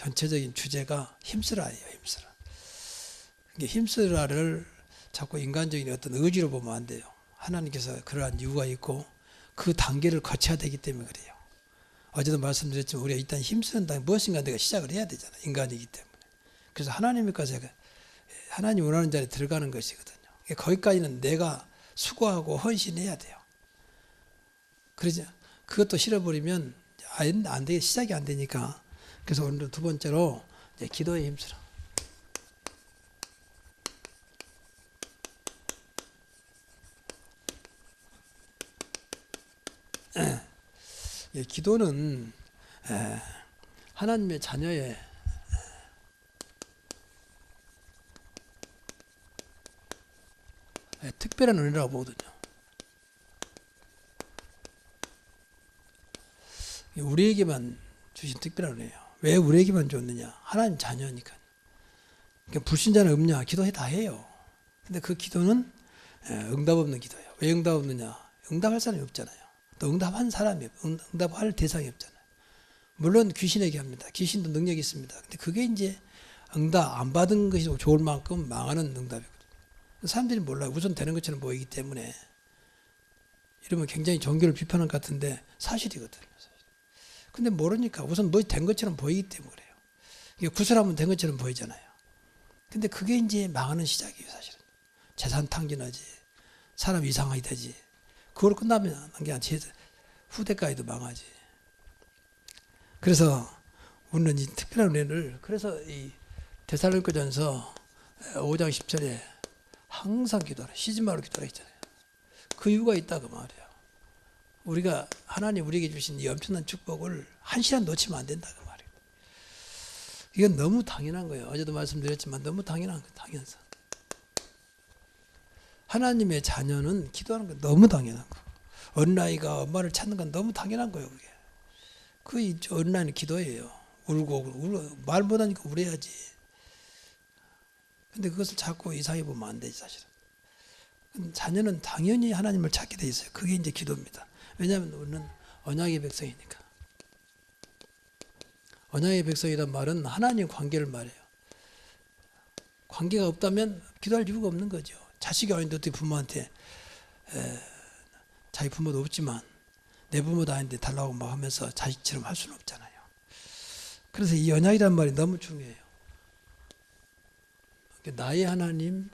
전체적인 주제가 힘쓰라예요. 힘쓰라. 힘쓰라를 자꾸 인간적인 어떤 의지로 보면 안 돼요. 하나님께서 그러한 이유가 있고 그 단계를 거쳐야 되기 때문에 그래요. 어제도 말씀드렸지만 우리가 일단 힘쓰는 단계 무엇인가 내가 시작을 해야 되잖아요. 인간이기 때문에. 그래서 하나님께서 하나님 원하는 자리에 들어가는 것이거든요. 거기까지는 내가 수고하고 헌신해야 돼요. 그러지 그것도 싫어버리면 안 돼, 시작이 안 되니까. 그래서 오늘 두 번째로 이제 기도에 힘쓰라. 기도는 하나님의 자녀의 특별한 은혜라고 보거든요. 우리에게만 주신 특별한 은혜예요. 왜 우리에게만 줬느냐? 하나님 자녀니까. 그러니까 불신자는 없냐? 기도해 다 해요. 근데 그 기도는 응답 없는 기도예요. 왜 응답 없느냐? 응답할 사람이 없잖아요. 또 응답한 사람이 응답할 대상이 없잖아요. 물론 귀신에게 합니다. 귀신도 능력이 있습니다. 근데 그게 이제 응답 안 받은 것이 좋을 만큼 망하는 응답이거든요. 사람들이 몰라요. 우선 되는 것처럼 보이기 때문에. 이러면 굉장히 종교를 비판할 것 같은데 사실이거든요. 근데 모르니까 우선 뭐 된 것처럼 보이기 때문에 그래요. 이게 구슬하면 된 것처럼 보이잖아요. 근데 그게 이제 망하는 시작이에요, 사실은. 재산 탕진하지. 사람 이상하게 되지. 그걸 끝나면 그냥 후대까지도 망하지. 그래서 우리는 이 특별한 은혜를, 그래서 이 데살로니가전서 5장 10절에 항상 기도하라. 쉬지 말고 기도하라 했잖아요. 그 이유가 있다고 말이에요. 우리가 하나님 우리에게 주신 이 엄청난 축복을 한 시간 놓치면 안 된다고 말이에요. 이건 너무 당연한 거예요. 어제도 말씀드렸지만 너무 당연한 거예요. 당연사. 하나님의 자녀는 기도하는 건 너무 당연한 거예요. 어린아이가 엄마를 찾는 건 너무 당연한 거예요. 그게. 그 어린아이는 기도예요. 울고 말 못하니까 울어야지. 근데 그것을 자꾸 이상해 보면 안 되지, 사실은. 자녀는 당연히 하나님을 찾게 돼 있어요. 그게 이제 기도입니다. 왜냐하면 우리는 언약의 백성이니까. 언약의 백성이란 말은 하나님 관계를 말해요. 관계가 없다면 기도할 이유가 없는 거죠. 자식이 아닌데 어떻게 부모한테 자기 부모도 없지만 내 부모도 아닌데 달라고 막 하면서 자식처럼 할 수는 없잖아요. 그래서 이 언약이란 말이 너무 중요해요. 나의 하나님,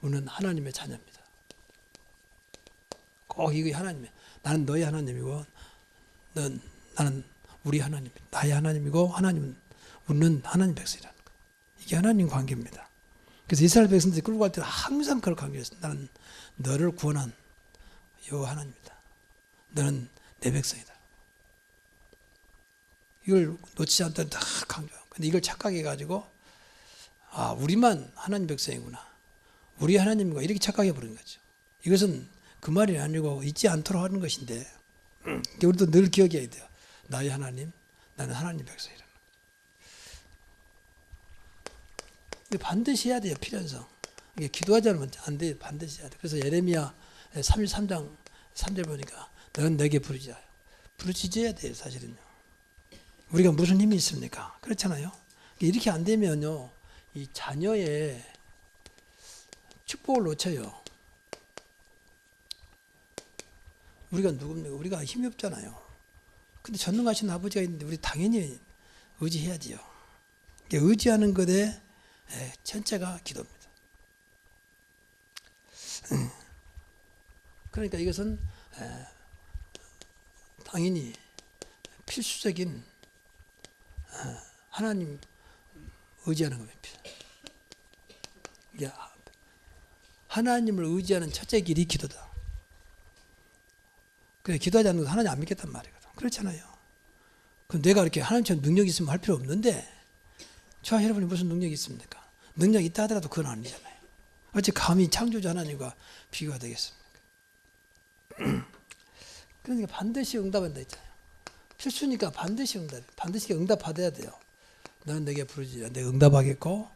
우리는 하나님의 자녀입니다. 꼭 이게 하나님이에요. 나는 너의 하나님이고 나는 우리 하나님, 나의 하나님이고 하나님은 우리는 하나님 백성이라는 거예요. 이게 하나님 관계입니다. 그래서 이스라엘 백성들이 끌고 갈 때 항상 그걸 강조했어요. 나는 너를 구원한 여호와 하나님이다. 너는 내 백성이다. 이걸 놓치지 않도록 다 강조하고. 근데 이걸 착각해가지고 우리만 하나님 백성이구나. 우리 하나님과 이렇게 착각해 버린 거죠. 이것은 그 말이 아니고 잊지 않도록 하는 것인데 우리도 늘 기억해야 돼요. 나의 하나님, 나는 하나님 백성이라는 거예요. 반드시 해야 돼요. 필연성. 이게 기도하지 않으면 안 돼요. 반드시 해야 돼요. 그래서 예레미야 33장 3절 보니까 너는 내게 부르짖어야. 부르짖어야 돼요. 사실은요. 우리가 무슨 힘이 있습니까? 그렇잖아요. 이렇게 안 되면요, 이 자녀의 축복을 놓쳐요. 우리가 누굽니까? 우리가 힘이 없잖아요. 근데 전능하신 아버지가 있는데 우리 당연히 의지해야지요. 의지하는 것에 전체가 기도입니다. 그러니까 이것은 당연히 필수적인 하나님 의지하는 겁니다. 하나님을 의지하는 첫째 길이 기도다. 그래, 기도하지 않는 건 하나님 안 믿겠단 말이거든. 그렇잖아요. 그럼 내가 이렇게 하나님처럼 능력이 있으면 할 필요 없는데, 저와 여러분이 무슨 능력이 있습니까? 능력이 있다 하더라도 그건 아니잖아요. 어찌 감히 창조주 하나님과 비교가 되겠습니까? 그러니까 반드시 응답한다 했잖아요. 필수니까 반드시 응답해. 반드시 응답받아야 돼요. 너는 내게 부르짖으라. 내가 응답하겠고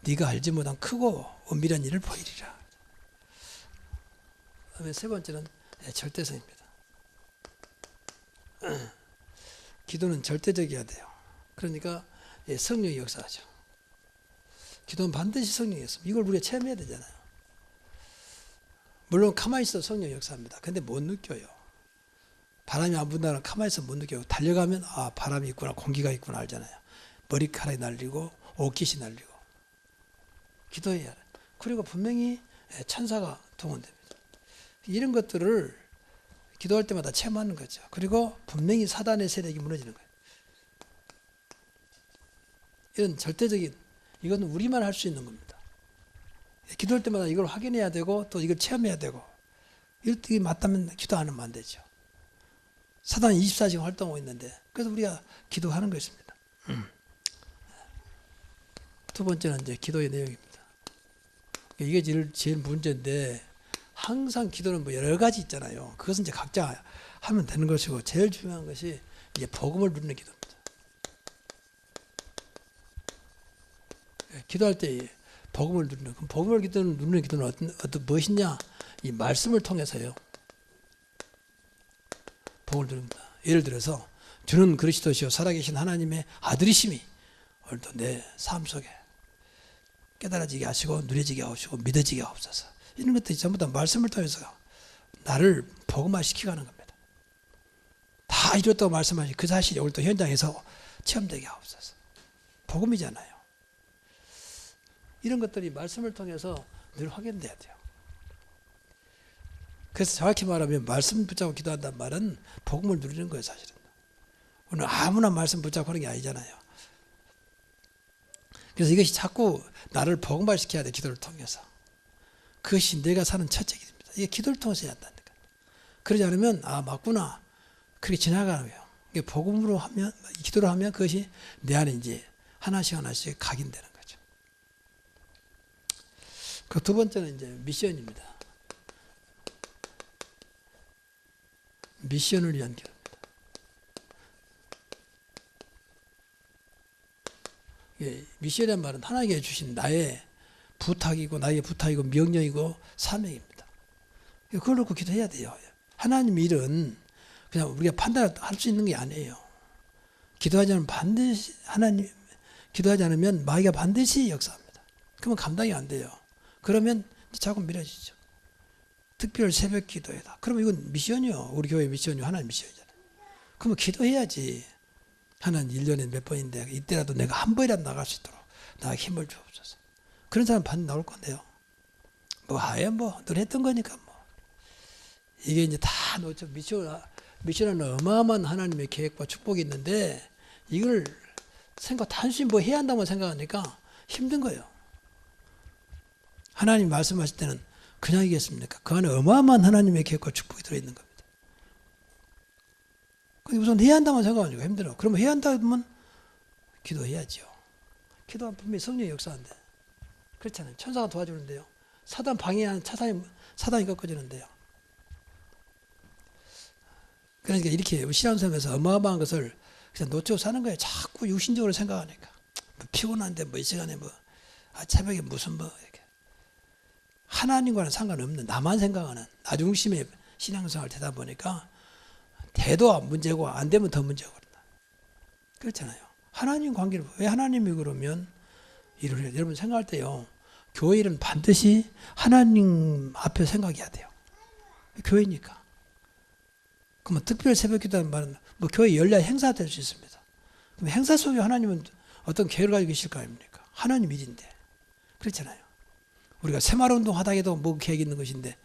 네가 알지 못한 크고 은밀한 일을 보이리라. 그다음에 세 번째는 절대성입니다. 기도는 절대적이어야 돼요. 그러니까 성령이 역사하죠. 기도는 반드시 성령이 역사합니다. 이걸 우리가 체험해야 되잖아요. 물론 가만히 있어도 성령이 역사합니다. 근데 못 느껴요. 바람이 안 분다는 가만히 있어도 못 느껴요. 달려가면 아 바람이 있구나 공기가 있구나 알잖아요. 머리카락이 날리고 옷깃이 날리고 기도해야 돼. 그리고 분명히 천사가 동원됩니다. 이런 것들을 기도할 때마다 체험하는 거죠. 그리고 분명히 사단의 세력이 무너지는 거예요. 이런 절대적인 이건 우리만 할 수 있는 겁니다. 기도할 때마다 이걸 확인해야 되고 또 이걸 체험해야 되고 이게 맞다면 기도 안 하면 안 되죠. 사단이 24시간 활동하고 있는데 그래서 우리가 기도하는 것입니다. 두 번째는 이제 기도의 내용입니다. 이게 제일 문제인데 항상 기도는 뭐 여러 가지 있잖아요. 그것은 이제 각자 하면 되는 것이고 제일 중요한 것이 이제 복음을 누리는 기도입니다. 기도할 때 복음을 누리는 그럼 복음을 누리는 기도는 어떤 무엇이냐? 이 말씀을 통해서요. 복음을 누립니다. 예를 들어서 주는 그리스도시요 살아계신 하나님의 아들이심이 오늘도 내 삶 속에 깨달아지게 하시고 누려지게 하시고 믿어지게 하옵소서. 이런 것들이 전부 다 말씀을 통해서 나를 복음화시키게 하는 겁니다. 다 이뤘다고 말씀하시 그 사실이 오늘도 현장에서 체험되게 하옵소서. 복음이잖아요. 이런 것들이 말씀을 통해서 늘 확인돼야 돼요. 그래서 정확히 말하면 말씀 붙잡고 기도한다는 말은 복음을 누리는 거예요. 사실은. 오늘 아무나 말씀 붙잡고 하는 게 아니잖아요. 그래서 이것이 자꾸 나를 복음화시켜야 돼. 기도를 통해서. 그것이 내가 사는 첫째 길입니다. 이게 기도를 통해서 해야 한다니까. 그러지 않으면 아 맞구나. 그렇게 지나가는 거예요. 이게 복음으로 하면 기도를 하면 그것이 내 안에 이제 하나씩 하나씩 각인되는 거죠. 그 두 번째는 이제 미션입니다. 미션을 위한 기도입니다. 미션이란 말은 하나님께 주신 나의 부탁이고 나의 부탁이고 명령이고 사명입니다. 그걸 놓고 기도해야 돼요. 하나님 일은 그냥 우리가 판단할 수 있는 게 아니에요. 기도하지 않으면 반드시 하나님 기도하지 않으면 마귀가 반드시 역사합니다. 그러면 감당이 안 돼요. 그러면 자꾸 미뤄지죠. 특별 새벽 기도회다. 그러면 이건 미션이요. 우리 교회 미션이요. 하나님 미션이잖아요. 그러면 기도해야지. 하나님 1년에 몇 번인데 이때라도 내가 한 번이라도 나갈 수 있도록 나에게 힘을 주옵소서. 그런 사람 반드시 나올 건데요. 뭐 하여 늘 했던 거니까 뭐. 이게 이제 다 놓쳐 미션은 어마어마한 하나님의 계획과 축복이 있는데 이걸 단순히 뭐 해야 한다고 생각하니까 힘든 거예요. 하나님 말씀하실 때는 그냥이겠습니까? 그 안에 어마어마한 하나님의 계획과 축복이 들어있는 겁니다. 우선 해야 한다고 생각하니까 힘들어. 그러면 해야 한다면 기도해야죠. 기도하면 분명히 성령의 역사인데 그렇잖아요. 천사가 도와주는데요. 사단 방해하는 사단이 꺾어지는데요. 그러니까 이렇게 신앙생활에서 어마어마한 것을 그냥 놓치고 사는 거예요. 자꾸 육신적으로 생각하니까. 뭐 피곤한데 이 시간에 새벽에 무슨 이렇게. 하나님과는 상관없는 나만 생각하는 나중심의 신앙생활을 되다 보니까 돼도 문제고 안 되면 더 문제고 그렇잖아요. 하나님 관계를 왜 하나님이 그러면 일을 해요? 여러분 생각할 때요. 교회 일은 반드시 하나님 앞에 생각해야 돼요. 교회니까. 그러면 특별 새벽 기도하는 말은 교회 열려 행사가 될 수 있습니다. 그럼 행사 속에 하나님은 어떤 계획을 가지고 계실 거 아닙니까? 하나님 일인데. 그렇잖아요. 우리가 새마을운동 하다 해도 계획이 있는 것인데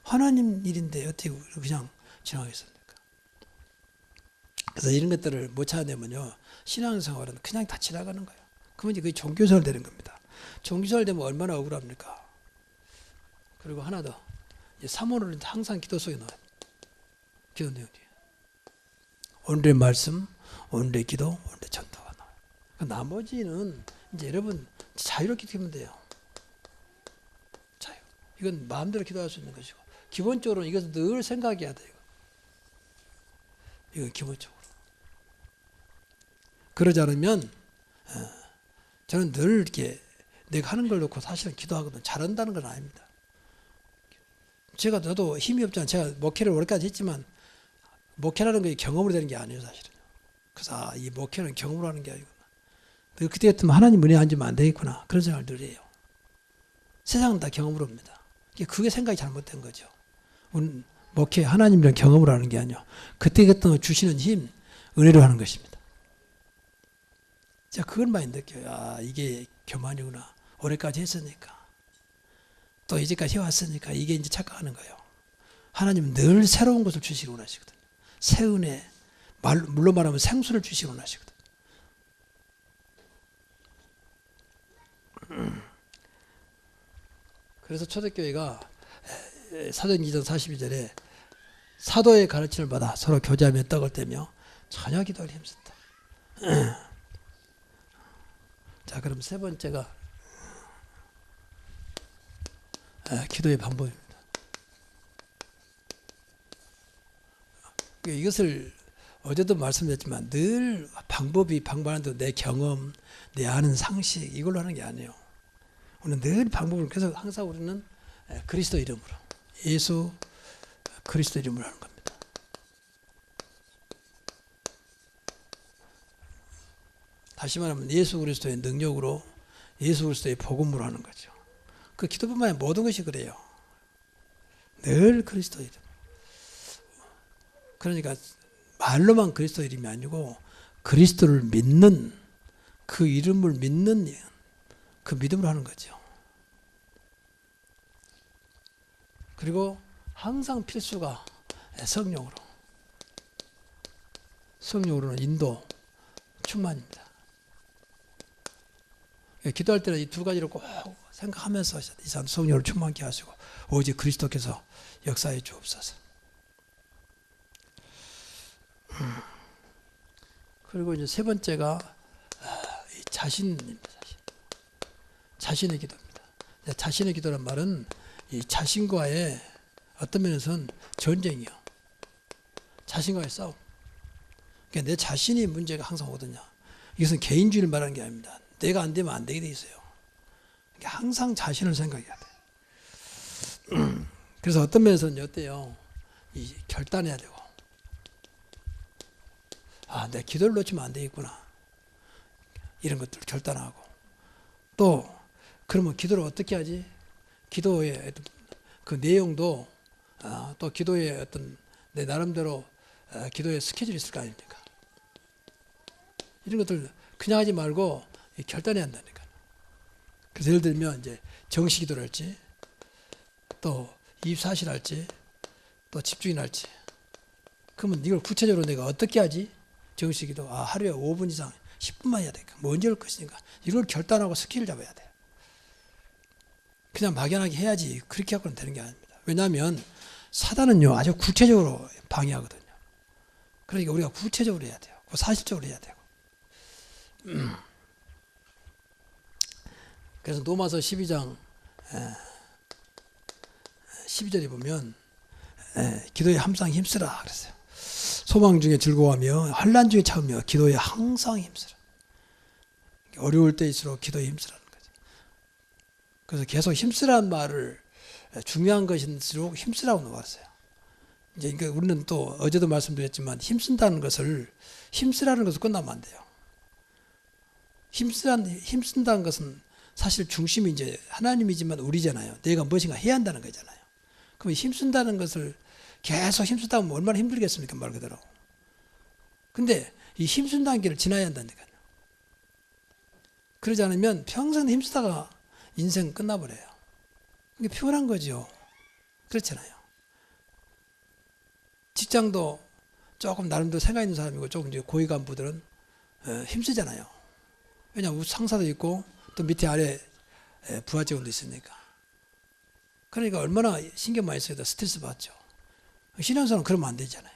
하나님 일인데 어떻게 그냥 지나가겠습니까? 그래서 이런 것들을 못 찾아내면요. 신앙생활은 그냥 다 지나가는 거예요. 그러면 이제 그게 종교생활 되는 겁니다. 종교생활 되면 얼마나 억울합니까? 그리고 하나 더. 사모는 항상 기도 속에 나와요. 기도 내용이. 오늘의 말씀, 오늘의 기도, 오늘의 전도가 나와요. 나머지는 이제 여러분 자유롭게 기도하면 돼요. 자유. 이건 마음대로 기도할 수 있는 것이고 기본적으로 이것은 늘 생각해야 돼요. 이건 기본적으로. 그러지 않으면 저는 늘 이렇게 내가 하는 걸 놓고 사실은 기도하거든 잘한다는 건 아닙니다. 저도 힘이 없잖아요. 제가 목회를 오래까지 했지만 목회라는 게 경험으로 되는 게 아니에요. 사실은. 그래서 이 목회는 경험으로 하는 게 아니구나. 그때 같으면 하나님 은혜 앉으면 안 되겠구나. 그런 생각을 늘 해요. 세상은 다 경험으로 옵니다. 그게 생각이 잘못된 거죠. 목회 하나님이랑 경험으로 하는 게 아니요. 그때 주시는 힘, 은혜로 하는 것입니다. 제가 그걸 많이 느껴요. 아, 이게 교만이구나. 올해까지 했으니까. 또 이제까지 해왔으니까 이게 이제 착각하는 거예요. 하나님은 늘 새로운 것을 주시기 원하시거든요. 새 은혜, 물로 말하면 생수를 주시기 원하시거든요. 그래서 초대교회가 사도행전 2장 42절에 사도의 가르침을 받아 서로 교제하며 떡을 떼며 전혀 기도를 힘썼다. 자, 그럼 세 번째가 기도의 방법입니다. 이것을 어제도 말씀드렸지만 늘 방법하는데 내 경험, 내 아는 상식 이걸로 하는 게 아니에요. 우리는 늘 방법을 그래서 항상 우리는 그리스도 이름으로 예수 그리스도 이름으로 하는 겁니다. 다시 말하면 예수 그리스도의 능력으로 예수 그리스도의 복음으로 하는 거죠. 그 기도뿐만 아니라 모든 것이 그래요. 늘 그리스도 이름. 그러니까 말로만 그리스도 이름이 아니고 그리스도를 믿는 그 이름을 믿는 그 믿음으로 하는 거죠. 그리고 항상 필수가 성령으로는 인도, 충만입니다. 기도할 때는 이 두 가지를 꼭 생각하면서 이 사람 성령을 충만케 하시고 오직 그리스도께서 역사해 주옵소서. 그리고 이제 세 번째가 자신입니다. 자신의 기도입니다. 자신의 기도란 말은 이 자신과의 어떤 면에서는 전쟁이요. 자신과의 싸움. 그러니까 내 자신이 문제가 항상 오거든요. 이것은 개인주의를 말하는 게 아닙니다. 내가 안 되면 안 되게 돼 있어요. 그러니까 항상 자신을 생각해야 돼. 그래서 어떤 면에서는 어때요? 결단해야 되고. 아, 내 기도를 놓치면 안 되겠구나. 이런 것들을 결단하고. 또 그러면 기도를 어떻게 하지? 기도의 그 내용도 또 기도의 어떤 내 나름대로 기도의 스케줄이 있을 거 아닙니까? 이런 것들 그냥 하지 말고 결단해야 한다니까. 그래서 예를 들면 이제 정시 기도를 할지, 또 24실 할지, 또 집중인 할지. 그러면 이걸 구체적으로 내가 어떻게 하지? 정시 기도. 하루에 5분 이상 10분만 해야 되니까. 뭐 언제 할 것이니까. 이걸 결단하고 스킬을 잡아야 돼요. 그냥 막연하게 해야지 그렇게 하고는 되는 게 아닙니다. 왜냐하면 사단은요 아주 구체적으로 방해하거든요. 그러니까 우리가 구체적으로 해야 돼요. 사실적으로 해야 되고. 그래서 로마서 12장 12절에 보면 기도에 항상 힘쓰라 그랬어요. 소망 중에 즐거워하며 환난 중에 참으며 기도에 항상 힘쓰라. 어려울 때일수록 기도에 힘쓰라는 거죠. 그래서 계속 힘쓰라는 말을 중요한 것일수록 힘쓰라고 놓았어요. 이제 그러니까 우리는 또 어제도 말씀드렸지만 힘쓴다는 것을 힘쓰라는 것을 끝나면 안 돼요. 힘쓴다는 것은 사실 중심이 이제 하나님이지만 우리잖아요. 내가 무엇인가 해야 한다는 거잖아요. 그럼 힘쓴다는 것을 계속 힘쓰다 보면 얼마나 힘들겠습니까? 말 그대로. 근데 이 힘쓴 단계를 지나야 한다니까요. 그러지 않으면 평생 힘쓰다가 인생 끝나버려요. 이게 피곤한 거죠. 그렇잖아요. 직장도 조금 나름대로 생각 있는 사람이고 조금 이제 고위 간부들은 힘쓰잖아요. 왜냐하면 상사도 있고 또 밑에 아래 부하 직원도 있으니까. 그러니까 얼마나 신경 많이 써야 스트레스 받죠. 신앙생활은 그러면 안 되잖아요.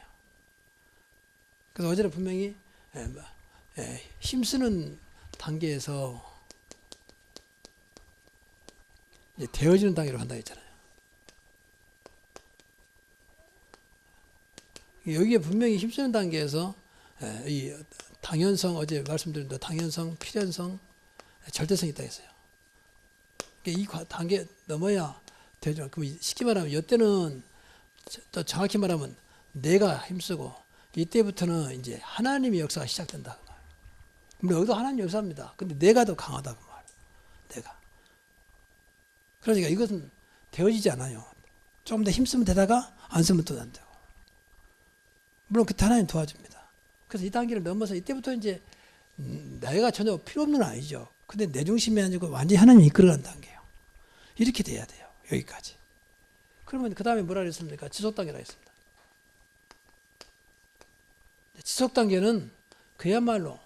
그래서 어제는 분명히 힘쓰는 단계에서 이제 되어지는 단계로 한다 했잖아요. 여기에 분명히 힘쓰는 단계에서 이 당연성, 어제 말씀드린 대로 당연성, 필연성, 절대성이 있다 했어요. 이 단계 넘어야 되죠. 그럼 쉽게 말하면 이때는 또 정확히 말하면 내가 힘쓰고 이때부터는 이제 하나님의 역사가 시작된다. 물론 여기도 하나님 역사입니다. 근데 내가 더 강하다고 말. 내가. 그러니까 이것은 되어지지 않아요. 조금 더 힘쓰면 되다가 안 쓰면 또 안 되고. 물론 그때 하나님 도와줍니다. 그래서 이 단계를 넘어서 이때부터 이제 내가 전혀 필요 없는 건 아니죠. 근데 내 중심이 아니고 완전히 하나님이 이끌어가는 단계예요. 이렇게 돼야 돼요. 여기까지. 그러면 그 다음에 뭐라 그랬습니까? 지속 단계라 했습니다. 지속 단계는 그야말로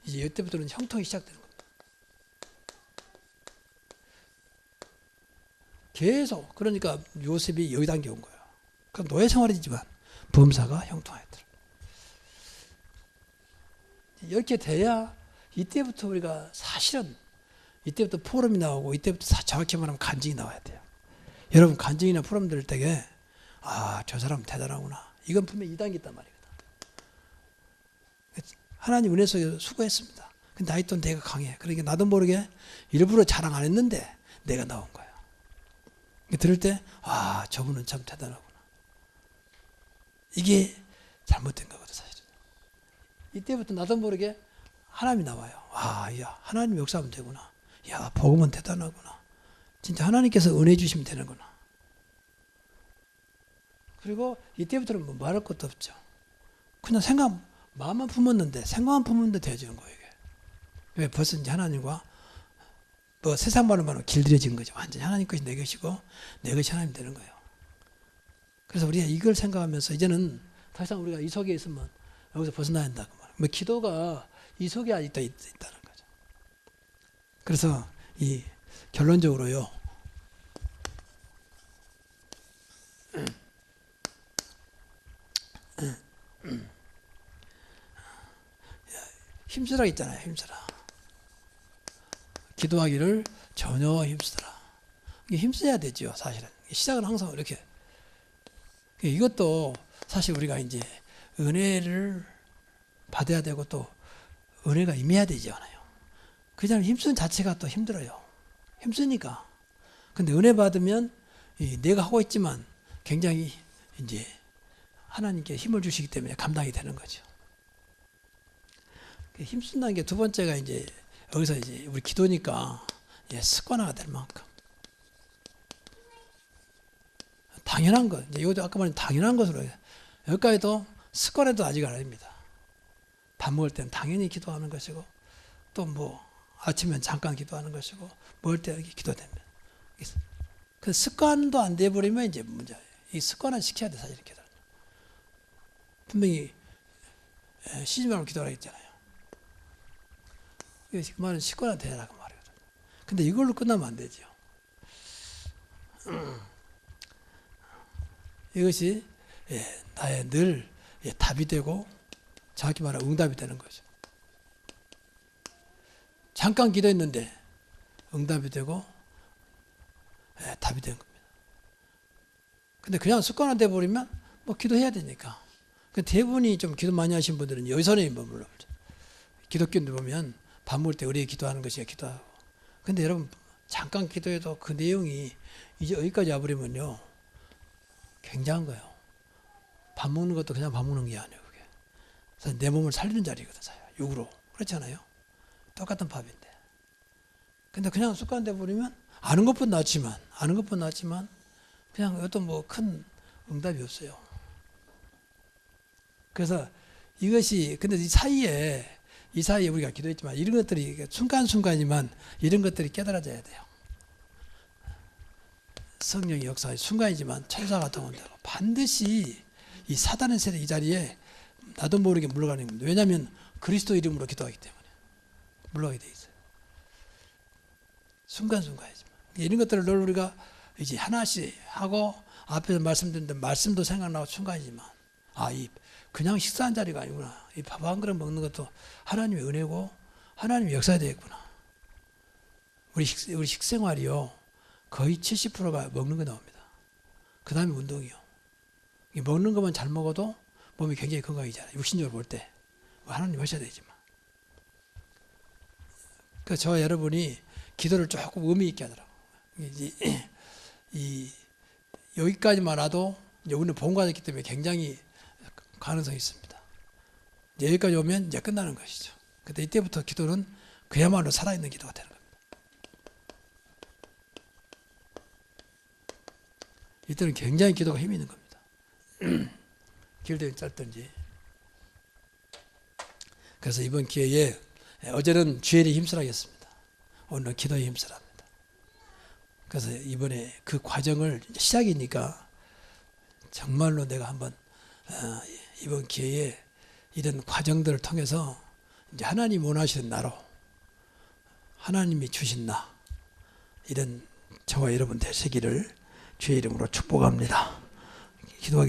이제 이때부터는 형통이 시작되는 겁니다. 계속 그러니까 요셉이 여기 단계 온 거예요. 그럼 노예 생활이지만 범사가 형통하였더라. 이렇게 돼야 이때부터 우리가 사실은 이때부터 포럼이 나오고 이때부터 정확히 말하면 간증이 나와야 돼요. 여러분 간증이나 포럼 들을 때에 저 사람 대단하구나. 이건 분명히 2단계 있단 말이거든. 하나님 은혜 속에서 수고했습니다. 근데 나이 또 내가 강해. 그러니까 나도 모르게 일부러 자랑 안 했는데 내가 나온 거야. 들을 때 저분은 참 대단하구나. 이게 잘못된 거거든 사실은. 이때부터 나도 모르게 하나님이 나와요. 야 하나님 역사하면 되구나. 야 복음은 대단하구나. 진짜 하나님께서 은혜 주시면 되는구나. 그리고 이때부터는 뭐 말할 것도 없죠. 그냥 마음만 품었는데 생각만 품었는데 되어지는 거예요. 이게. 왜 벌써 이제 하나님과 뭐 세상 말로 말하면 길들여진 거죠. 완전히 하나님 것이 내 것이고 내 것이 하나님 되는 거예요. 그래서 우리가 이걸 생각하면서 이제는 더 이상 우리가 이 속에 있으면 여기서 벗어나야 한다고 말해요. 뭐 기도가 이 속에 아직도 있다는 거죠. 그래서 이 결론적으로요. 힘쓰라 있잖아요. 힘쓰라. 기도하기를 전혀 힘쓰라. 이게 힘써야 되죠. 사실은. 시작은 항상 이렇게. 이것도 사실 우리가 이제 은혜를 받아야 되고 또 은혜가 임해야 되지 않아요. 그냥 힘쓰는 자체가 또 힘들어요. 힘쓰니까. 근데 은혜 받으면 내가 하고 있지만 굉장히 이제 하나님께 힘을 주시기 때문에 감당이 되는 거죠. 힘쓴다는 게 두 번째가 이제 여기서 이제 우리 기도니까 습관화가 될 만큼 당연한 것. 이제 이것도 아까 말한 당연한 것으로 해요. 여기까지도 습관에도 아직 아닙니다. 밥 먹을 때는 당연히 기도하는 것이고 또 뭐 아침엔 잠깐 기도하는 것이고 먹을 때 이렇게 기도됩니다. 그 습관도 안 돼 버리면 이제 문제예요. 이 습관을 시켜야 돼 사실 기도. 분명히 쉬지 말고 기도하라 했잖아요. 그 말은 습관화 되라고 말이거든요. 근데 이걸로 끝나면 안 되죠. 이것이 나의 늘 답이 되고 정확히 말하면 응답이 되는 거죠. 잠깐 기도했는데 응답이 되고 답이 되는 겁니다. 근데 그냥 습관화돼 버리면 뭐 기도해야 되니까. 대부분이 좀 기도 많이 하신 분들은 여기서는 머물러. 기독교인들 보면 밥 먹을 때 의뢰 기도하는 것이 기도하고. 근데 여러분 잠깐 기도해도 그 내용이 이제 여기까지 와버리면요 굉장한 거예요. 밥 먹는 것도 그냥 밥 먹는 게 아니에요. 그게. 그래서 내 몸을 살리는 자리거든. 육으로. 그렇잖아요. 똑같은 밥인데. 근데 그냥 습관돼 버리면 아는 것보다 낫지만 그냥 어떤 뭐 큰 응답이 없어요. 그래서 이것이 근데 이 사이에 우리가 기도했지만 이런 것들이 순간순간이지만 이런 것들이 깨달아져야 돼요. 성령의 역사의 순간이지만 천사가 동원되고 반드시 이 사단의 세력 이 자리에 나도 모르게 물러가는 겁니다. 왜냐하면 그리스도 이름으로 기도하기 때문에 물러가게 돼 있어요. 순간순간이지만 이런 것들을 늘 우리가 이제 하나씩 하고 앞에서 말씀드렸는데 말씀도 생각나고 순간이지만 이 그냥 식사한 자리가 아니구나. 이 밥 한 그릇 먹는 것도 하나님의 은혜고 하나님의 역사에 되겠구나. 우리 식생활이요 거의 70%가 먹는 거 나옵니다. 그 다음에 운동이요. 먹는 것만 잘 먹어도 몸이 굉장히 건강해지잖아요. 육신적으로 볼 때. 하나님 하셔야 되지만. 그래서 저와 여러분이 기도를 조금 의미 있게 하더라고요. 여기까지만 와도 우리는 본관했기 때문에 굉장히 가능성이 있습니다. 이제 여기까지 오면 이제 끝나는 것이죠. 근데 이때부터 기도는 그야말로 살아있는 기도가 되는 겁니다. 이때는 굉장히 기도가 힘이 있는 겁니다. 길든지 짧든지. 그래서 이번 기회에 어제는 주일에 힘쓰라겠습니다. 오늘은 기도에 힘쓰랍니다. 그래서 이번에 그 과정을 시작이니까 정말로 내가 한번 이번 기회에 이런 과정들을 통해서 이제 하나님 원하시는 나로 하나님이 주신 나 이런 저와 여러분 되시기를 주의 이름으로 축복합니다. 기도하게